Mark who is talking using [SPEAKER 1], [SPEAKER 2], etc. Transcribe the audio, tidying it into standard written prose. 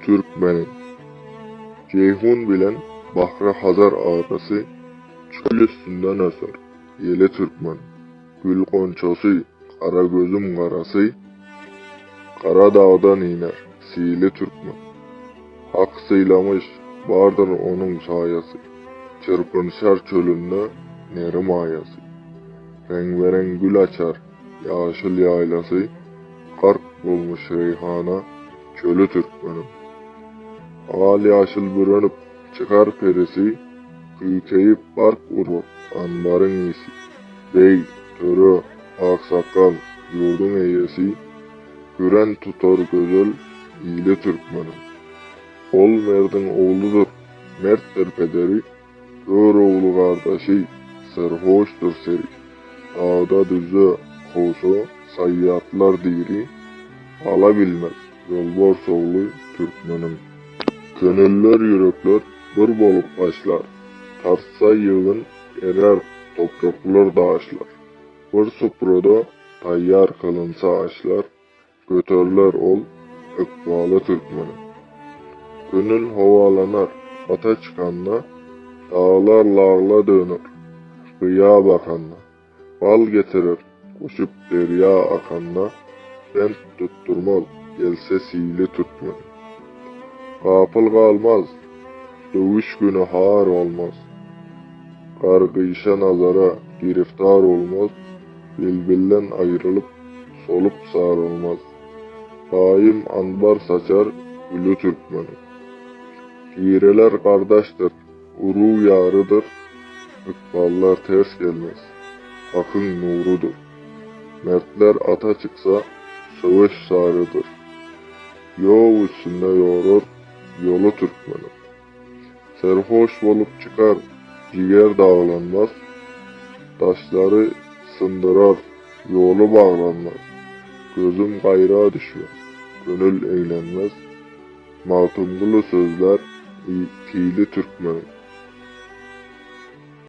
[SPEAKER 1] Türkmenim. Ceyhun bilen Bahri Hazar arası çöl üstünden öser. Yeli Türkmen. Gül konçosu, kara gözüm karası, kara dağdan iner, sili Türkmen. Hak sıylamış, vardır onun sayası. Çırpınışar çölünde, neri mayası. Rengberen gül açar, yaşıl yaylası, kark bulmuş reyhana, çölü Türkmenim. Al yaşıl bürünüp çıkar perisi, kıykayıp bark vurur anbarın iyisi. Bey, törü, aksakal, yurdun eyyesi, gören tutar gözel, iyili Türkmenim. Ol merdin oğludur, merttir pederi, gör oğlu kardeşi, serhoştur seri. Dağda düzü, koşu, sayyatlar diri, alabilmez, yolbor soğlu Türkmenim. Gönüller yürekler bir bolup başlar, tartsa yığın erer topraklar dağışlar. Bir suproda tayyar kılınsa açlar, götörler ol ökbalı Türkmenim. Gönül havalanar, ata çıkanla, dağlar lağla dönür, kıya bakanla. Bal getirir, koşup derya akanla, bent tutturmaz, gelse sili Türkmenim. Kapıl kalmaz, dövüş günü har olmaz. Kargıyşa nazara giriftar olmaz, bilbillen ayrılıp solup sarılmaz. Daim anbar saçar gülü Türkmenim. Gireler kardeştir, uru yarıdır, ikballar ters gelmez, hakkın nurudur. Mertler ata çıksa, savaş sarıdır. Yol üstünde yoğurur, yolu Türkmenim. Serhoş olup çıkar, ciğer dağlanmaz, taşları sındırar, yolu bağlanmaz. Gözüm gayra düşüyor, gönül eğlenmez, matumgulu sözler, tili Türkmenim.